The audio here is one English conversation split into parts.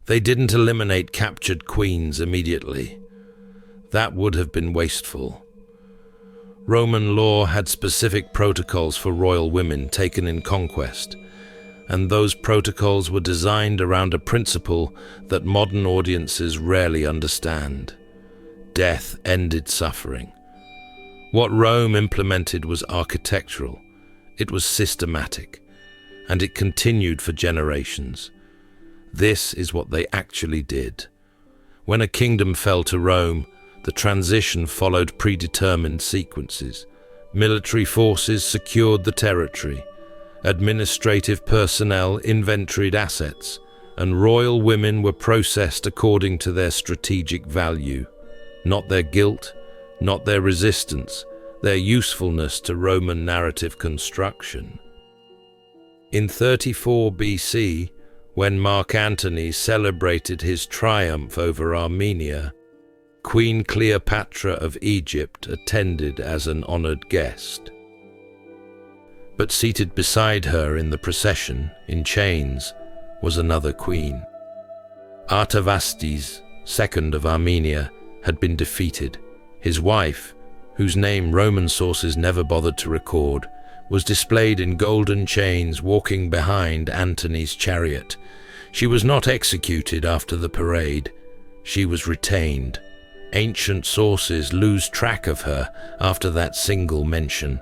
They didn't eliminate captured queens immediately. That would have been wasteful. Roman law had specific protocols for royal women taken in conquest, and those protocols were designed around a principle that modern audiences rarely understand. Death ended suffering. What Rome implemented was architectural, it was systematic, and it continued for generations. This is what they actually did. When a kingdom fell to Rome, the transition followed predetermined sequences. Military forces secured the territory. Administrative personnel inventoried assets, and royal women were processed according to their strategic value, not their guilt, not their resistance, their usefulness to Roman narrative construction. In 34 BC, when Mark Antony celebrated his triumph over Armenia, Queen Cleopatra of Egypt attended as an honored guest. But seated beside her in the procession, in chains, was another queen. Artavasdes, II of Armenia, had been defeated. His wife, whose name Roman sources never bothered to record, was displayed in golden chains walking behind Antony's chariot. She was not executed after the parade. She was retained. Ancient sources lose track of her after that single mention.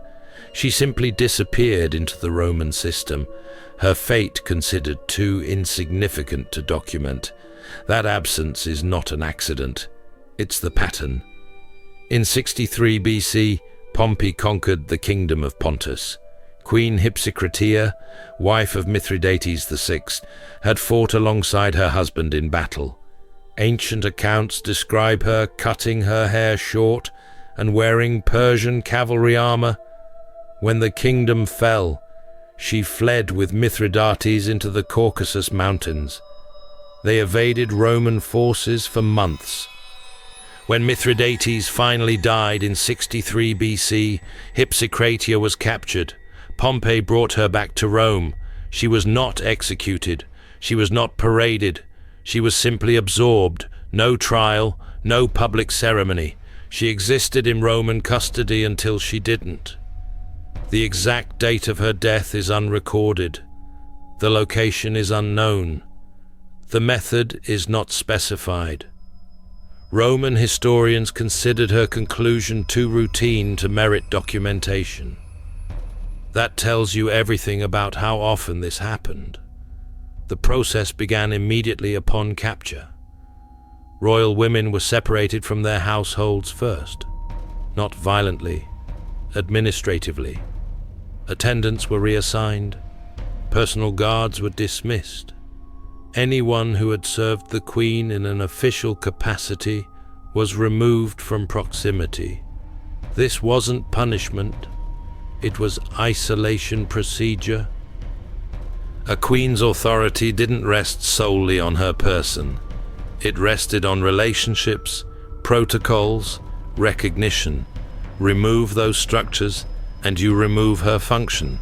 She simply disappeared into the Roman system, her fate considered too insignificant to document. That absence is not an accident. It's the pattern. In 63 BC, Pompey conquered the kingdom of Pontus. Queen Hypsicratea, wife of Mithridates VI, had fought alongside her husband in battle. Ancient accounts describe her cutting her hair short and wearing Persian cavalry armor. When the kingdom fell, she fled with Mithridates into the Caucasus Mountains. They evaded Roman forces for months. When Mithridates finally died in 63 BC, Hypsicratea was captured. Pompey brought her back to Rome. She was not executed. She was not paraded. She was simply absorbed. No trial, no public ceremony. She existed in Roman custody until she didn't. The exact date of her death is unrecorded. The location is unknown. The method is not specified. Roman historians considered her conclusion too routine to merit documentation. That tells you everything about how often this happened. The process began immediately upon capture. Royal women were separated from their households first, not violently, administratively. Attendants were reassigned. Personal guards were dismissed. Anyone who had served the Queen in an official capacity was removed from proximity. This wasn't punishment. It was isolation procedure. A queen's authority didn't rest solely on her person. It rested on relationships, protocols, recognition. Remove those structures, and you remove her function.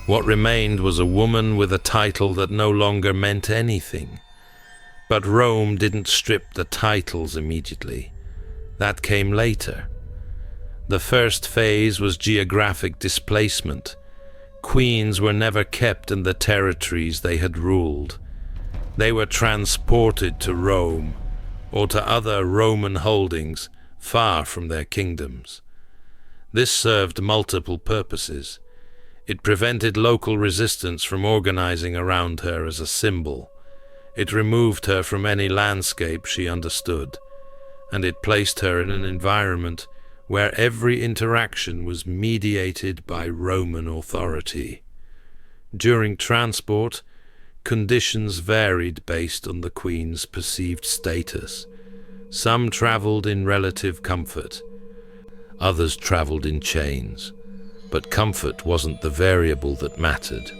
What remained was a woman with a title that no longer meant anything. But Rome didn't strip the titles immediately. That came later. The first phase was geographic displacement. Queens were never kept in the territories they had ruled. They were transported to Rome, or to other Roman holdings far from their kingdoms. This served multiple purposes. It prevented local resistance from organizing around her as a symbol. It removed her from any landscape she understood, and it placed her in an environment where every interaction was mediated by Roman authority. During transport, conditions varied based on the Queen's perceived status. Some traveled in relative comfort, others traveled in chains. But comfort wasn't the variable that mattered.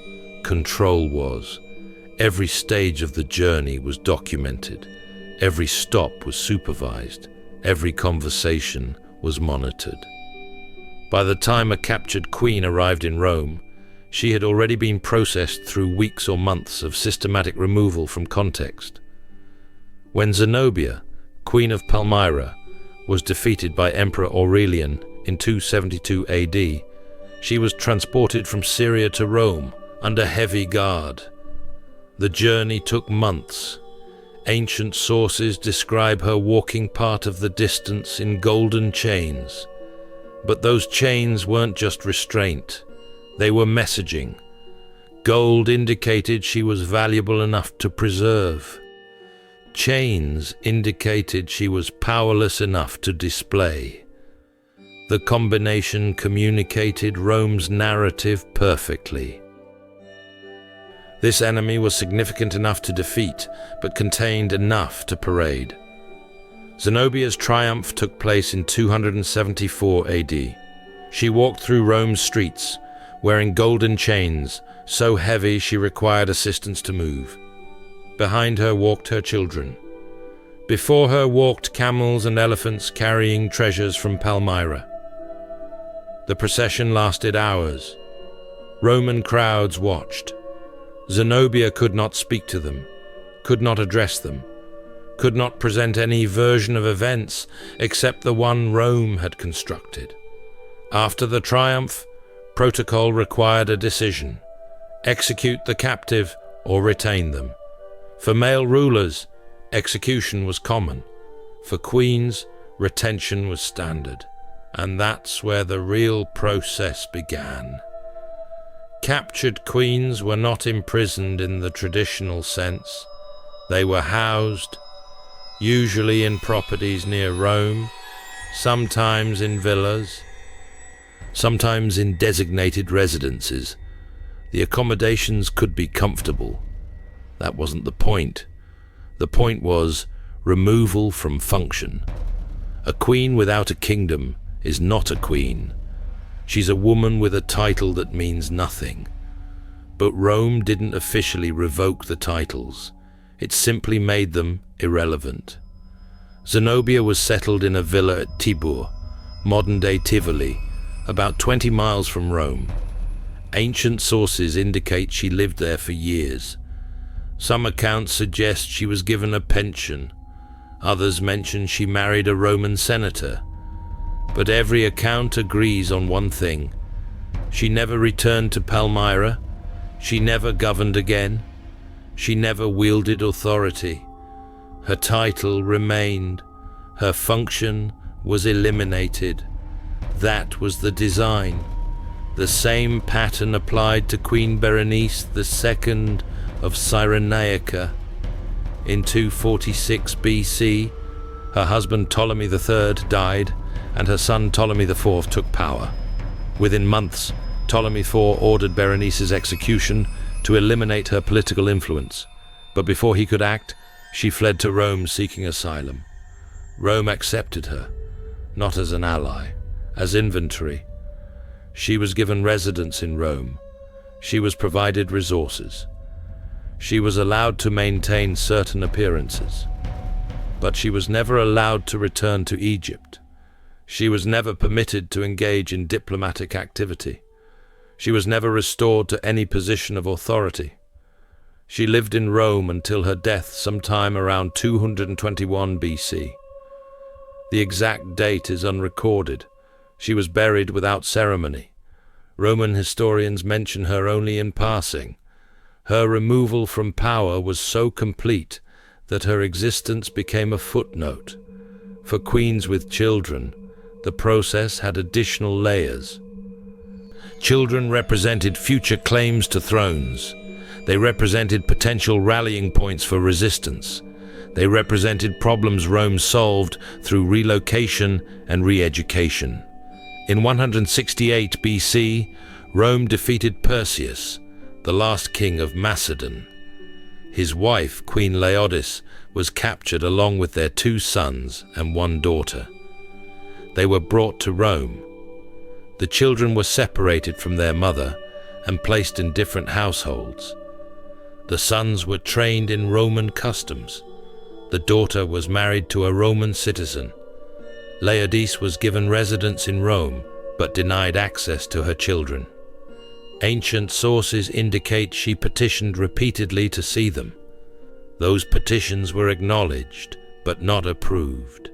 Control was. Every stage of the journey was documented. Every stop was supervised. Every conversation was monitored. By the time a captured queen arrived in Rome, she had already been processed through weeks or months of systematic removal from context. When Zenobia, Queen of Palmyra, was defeated by Emperor Aurelian in 272 AD, she was transported from Syria to Rome under heavy guard. The journey took months. Ancient sources describe her walking part of the distance in golden chains. But those chains weren't just restraint, they were messaging. Gold indicated she was valuable enough to preserve. Chains indicated she was powerless enough to display. The combination communicated Rome's narrative perfectly. This enemy was significant enough to defeat, but contained enough to parade. Zenobia's triumph took place in 274 AD. She walked through Rome's streets, wearing golden chains, so heavy she required assistance to move. Behind her walked her children. Before her walked camels and elephants carrying treasures from Palmyra. The procession lasted hours. Roman crowds watched. Zenobia could not speak to them, could not address them, could not present any version of events except the one Rome had constructed. After the triumph, protocol required a decision: execute the captive or retain them. For male rulers, execution was common. For queens, retention was standard. And that's where the real process began. Captured queens were not imprisoned in the traditional sense. They were housed, usually in properties near Rome, sometimes in villas, sometimes in designated residences. The accommodations could be comfortable. That wasn't the point. The point was removal from function. A queen without a kingdom is not a queen. She's a woman with a title that means nothing. But Rome didn't officially revoke the titles. It simply made them irrelevant. Zenobia was settled in a villa at Tibur, modern-day Tivoli, about 20 miles from Rome. Ancient sources indicate she lived there for years. Some accounts suggest she was given a pension. Others mention she married a Roman senator. But every account agrees on one thing. She never returned to Palmyra. She never governed again. She never wielded authority. Her title remained. Her function was eliminated. That was the design. The same pattern applied to Queen Berenice II of Cyrenaica. In 246 BC, her husband Ptolemy III died, and her son Ptolemy IV took power. Within months, Ptolemy IV ordered Berenice's execution to eliminate her political influence. But before he could act, she fled to Rome seeking asylum. Rome accepted her, not as an ally, as inventory. She was given residence in Rome. She was provided resources. She was allowed to maintain certain appearances. But she was never allowed to return to Egypt. She was never permitted to engage in diplomatic activity. She was never restored to any position of authority. She lived in Rome until her death sometime around 221 BC. The exact date is unrecorded. She was buried without ceremony. Roman historians mention her only in passing. Her removal from power was so complete that her existence became a footnote. For queens with children, the process had additional layers. Children represented future claims to thrones. They represented potential rallying points for resistance. They represented problems Rome solved through relocation and re-education. In 168 BC, Rome defeated Perseus, the last king of Macedon. His wife, Queen Laodice, was captured along with their 2 sons and 1 daughter. They were brought to Rome. The children were separated from their mother and placed in different households. The sons were trained in Roman customs. The daughter was married to a Roman citizen. Laodice was given residence in Rome, but denied access to her children. Ancient sources indicate she petitioned repeatedly to see them. Those petitions were acknowledged, but not approved.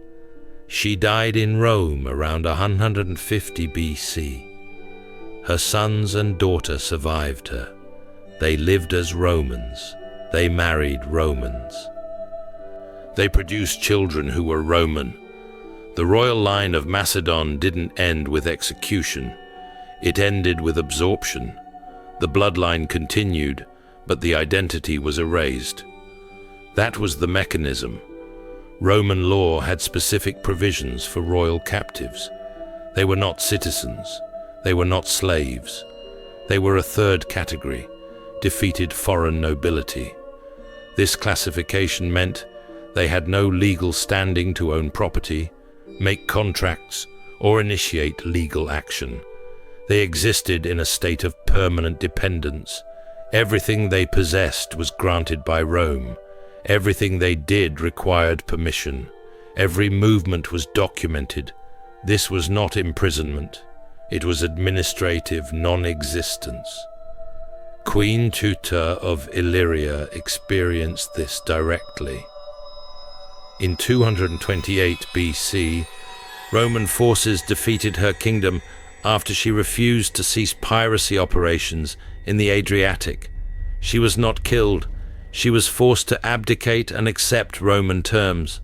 She died in Rome around 150 BC. Her sons and daughter survived her. They lived as Romans. They married Romans. They produced children who were Roman. The royal line of Macedon didn't end with execution. It ended with absorption. The bloodline continued, but the identity was erased. That was the mechanism. Roman law had specific provisions for royal captives. They were not citizens. They were not slaves. They were a third category, defeated foreign nobility. This classification meant they had no legal standing to own property, make contracts, or initiate legal action. They existed in a state of permanent dependence. Everything they possessed was granted by Rome. Everything they did required permission. Every movement was documented. This was not imprisonment. It was administrative non-existence. Queen Tuta of Illyria experienced this directly. In 228 BC, Roman forces defeated her kingdom after she refused to cease piracy operations in the Adriatic. She was not killed. She was forced to abdicate and accept Roman terms.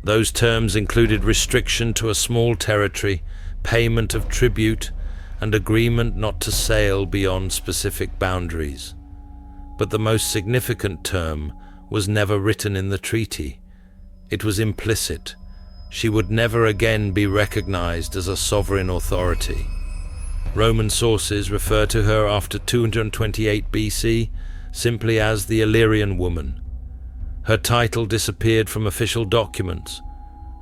Those terms included restriction to a small territory, payment of tribute, and agreement not to sail beyond specific boundaries. But the most significant term was never written in the treaty. It was implicit. She would never again be recognized as a sovereign authority. Roman sources refer to her after 228 BC simply as the Illyrian woman. Her title disappeared from official documents.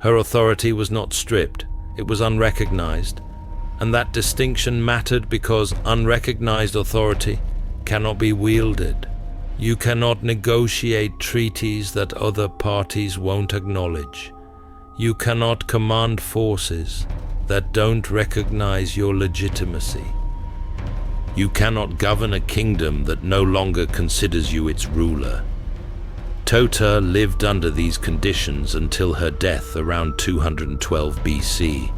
Her authority was not stripped, it was unrecognized. And that distinction mattered because unrecognized authority cannot be wielded. You cannot negotiate treaties that other parties won't acknowledge. You cannot command forces that don't recognize your legitimacy. You cannot govern a kingdom that no longer considers you its ruler. Tota lived under these conditions until her death around 212 BC.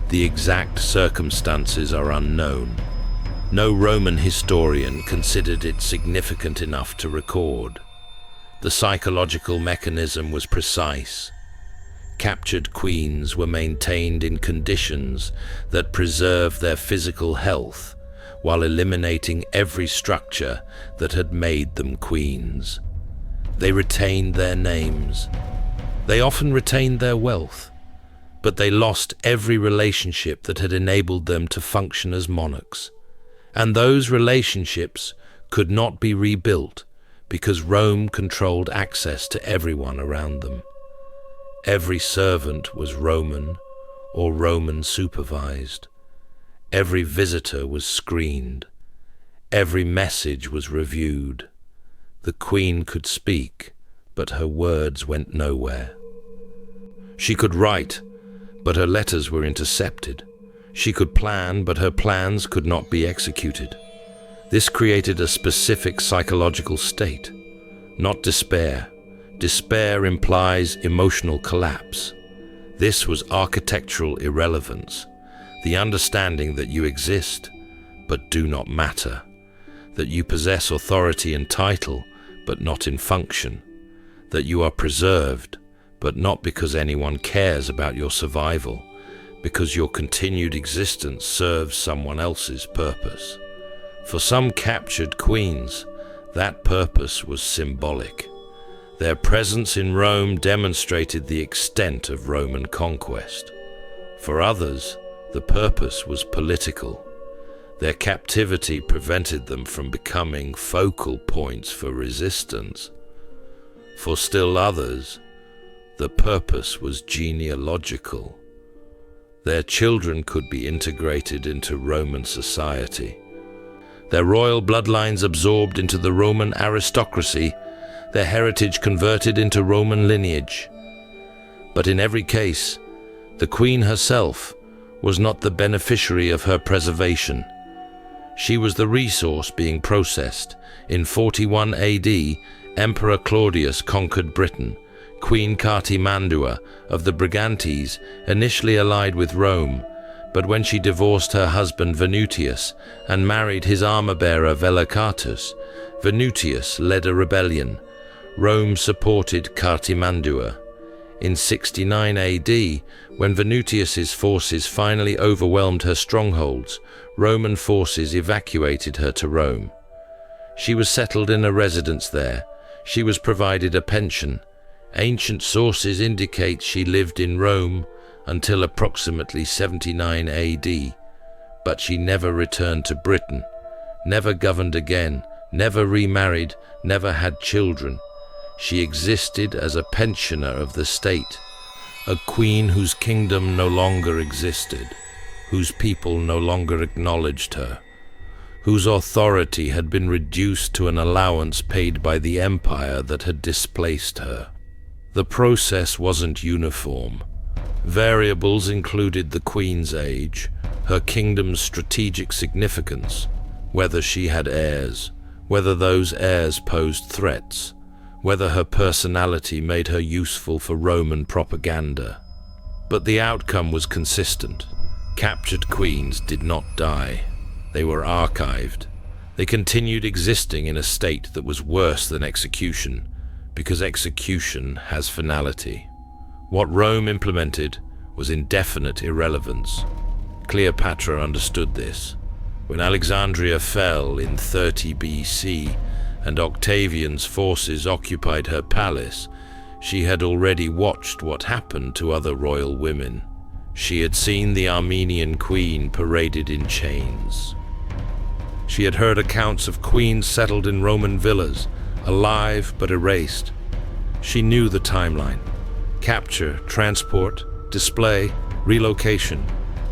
The exact circumstances are unknown. No Roman historian considered it significant enough to record. The psychological mechanism was precise. Captured queens were maintained in conditions that preserved their physical health while eliminating every structure that had made them queens. They retained their names. They often retained their wealth, but they lost every relationship that had enabled them to function as monarchs. And those relationships could not be rebuilt because Rome controlled access to everyone around them. Every servant was Roman or Roman supervised. Every visitor was screened. Every message was reviewed. The queen could speak, but her words went nowhere. She could write, but her letters were intercepted. She could plan, but her plans could not be executed. This created a specific psychological state, not despair. Despair implies emotional collapse. This was architectural irrelevance, the understanding that you exist, but do not matter, that you possess authority and title, but not in function, that you are preserved, but not because anyone cares about your survival, because your continued existence serves someone else's purpose. For some captured queens, that purpose was symbolic. Their presence in Rome demonstrated the extent of Roman conquest. For others, the purpose was political. Their captivity prevented them from becoming focal points for resistance. For still others, the purpose was genealogical. Their children could be integrated into Roman society. Their royal bloodlines absorbed into the Roman aristocracy, their heritage converted into Roman lineage. But in every case, the queen herself was not the beneficiary of her preservation. She was the resource being processed. In 41 AD, Emperor Claudius conquered Britain. Queen Cartimandua of the Brigantes initially allied with Rome, but when she divorced her husband Venutius and married his armor-bearer Velicatus, Venutius led a rebellion. Rome supported Cartimandua. In 69 AD, when Venutius's forces finally overwhelmed her strongholds, Roman forces evacuated her to Rome. She was settled in a residence there. She was provided a pension. Ancient sources indicate she lived in Rome until approximately 79 AD, but she never returned to Britain, never governed again, never remarried, never had children. She existed as a pensioner of the state, a queen whose kingdom no longer existed, whose people no longer acknowledged her, whose authority had been reduced to an allowance paid by the empire that had displaced her. The process wasn't uniform. Variables included the queen's age, her kingdom's strategic significance, whether she had heirs, whether those heirs posed threats, whether her personality made her useful for Roman propaganda. But the outcome was consistent. Captured queens did not die. They were archived. They continued existing in a state that was worse than execution, because execution has finality. What Rome implemented was indefinite irrelevance. Cleopatra understood this. When Alexandria fell in 30 BC and Octavian's forces occupied her palace, she had already watched what happened to other royal women. She had seen the Armenian queen paraded in chains. She had heard accounts of queens settled in Roman villas, alive but erased. She knew the timeline. Capture, transport, display, relocation.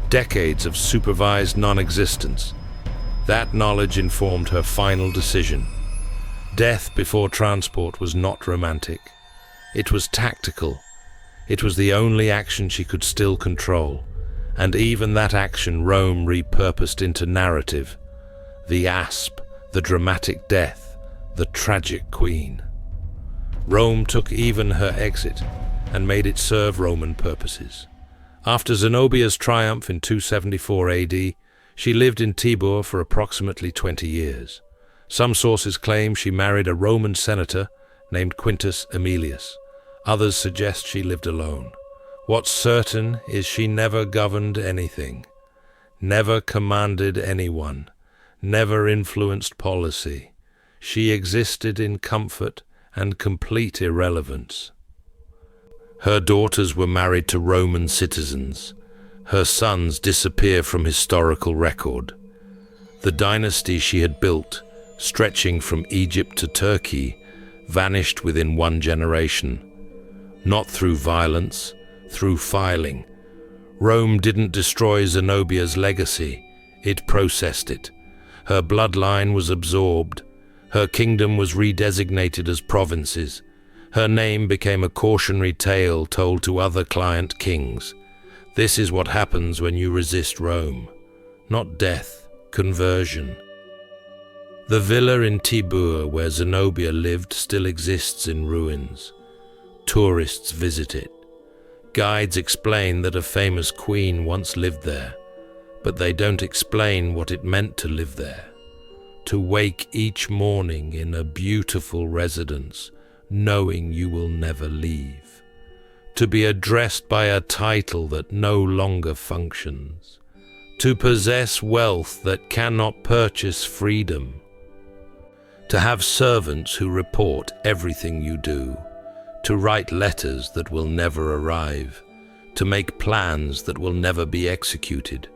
Decades of supervised non-existence. That knowledge informed her final decision. Death before transport was not romantic. It was tactical. It was the only action she could still control. And even that action Rome repurposed into narrative. The asp, the dramatic death, the tragic queen. Rome took even her exit and made it serve Roman purposes. After Zenobia's triumph in 274 AD, she lived in Tibur for approximately 20 years. Some sources claim she married a Roman senator named Quintus Aemilius. Others suggest she lived alone. What's certain is she never governed anything, never commanded anyone, never influenced policy. She existed in comfort and complete irrelevance. Her daughters were married to Roman citizens. Her sons disappear from historical record. The dynasty she had built, stretching from Egypt to Turkey, vanished within one generation. Not through violence, through filing. Rome didn't destroy Zenobia's legacy, it processed it. Her bloodline was absorbed. Her kingdom was redesignated as provinces. Her name became a cautionary tale told to other client kings. This is what happens when you resist Rome. Not death, conversion. The villa in Tibur where Zenobia lived still exists in ruins. Tourists visit it. Guides explain that a famous queen once lived there, but they don't explain what it meant to live there. To wake each morning in a beautiful residence, knowing you will never leave. To be addressed by a title that no longer functions. To possess wealth that cannot purchase freedom. To have servants who report everything you do. To write letters that will never arrive. To make plans that will never be executed.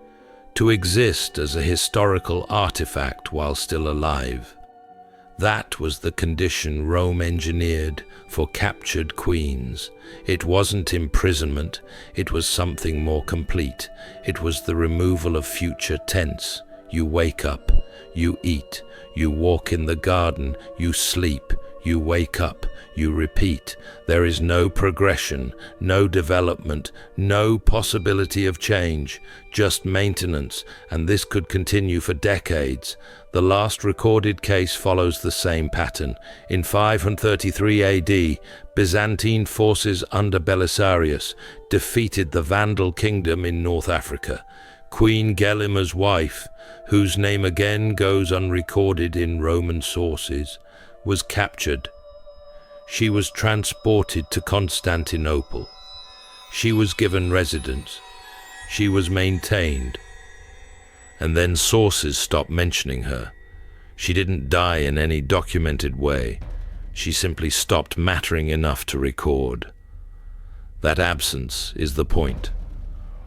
To exist as a historical artifact while still alive. That was the condition Rome engineered for captured queens. It wasn't imprisonment, it was something more complete. It was the removal of future tense. You wake up, you eat, you walk in the garden, you sleep, You wake up, you repeat. There is no progression, no development, no possibility of change, just maintenance, and this could continue for decades. The last recorded case follows the same pattern. In 533 AD, Byzantine forces under Belisarius defeated the Vandal kingdom in North Africa. Queen Gelimer's wife, whose name again goes unrecorded in Roman sources, was captured. She was transported to Constantinople. She was given residence. She was maintained. And then sources stopped mentioning her. She didn't die in any documented way. She simply stopped mattering enough to record. That absence is the point.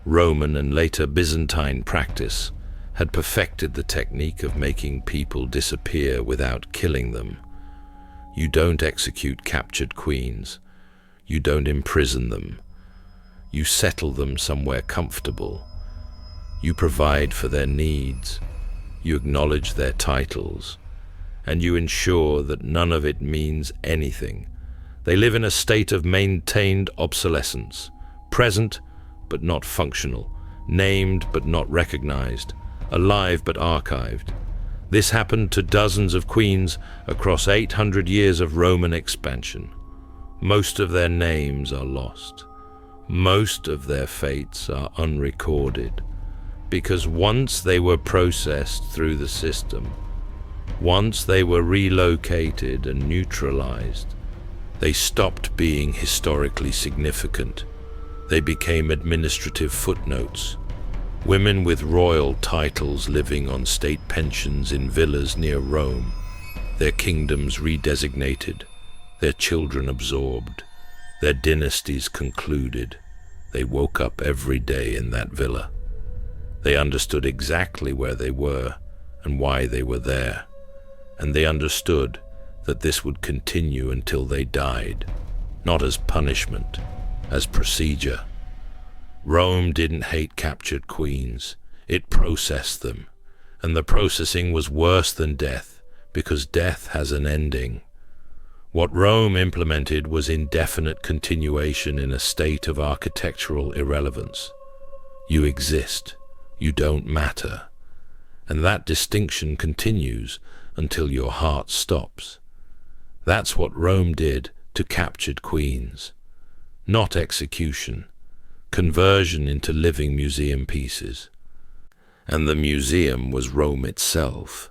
Roman and later Byzantine practice had perfected the technique of making people disappear without killing them. You don't execute captured queens. You don't imprison them. You settle them somewhere comfortable. You provide for their needs. You acknowledge their titles. And you ensure that none of it means anything. They live in a state of maintained obsolescence, present but not functional, named but not recognized, alive but archived. This happened to dozens of queens across 800 years of Roman expansion. Most of their names are lost. Most of their fates are unrecorded, because once they were processed through the system, once they were relocated and neutralized, they stopped being historically significant. They became administrative footnotes. Women with royal titles living on state pensions in villas near Rome, their kingdoms redesignated, their children absorbed, their dynasties concluded. They woke up every day in that villa. They understood exactly where they were and why they were there, and they understood that this would continue until they died, not as punishment, as procedure. Rome didn't hate captured queens. It processed them. And the processing was worse than death, because death has an ending. What Rome implemented was indefinite continuation in a state of architectural irrelevance. You exist. You don't matter. And that distinction continues until your heart stops. That's what Rome did to captured queens. Not execution. Conversion into living museum pieces. And the museum was Rome itself.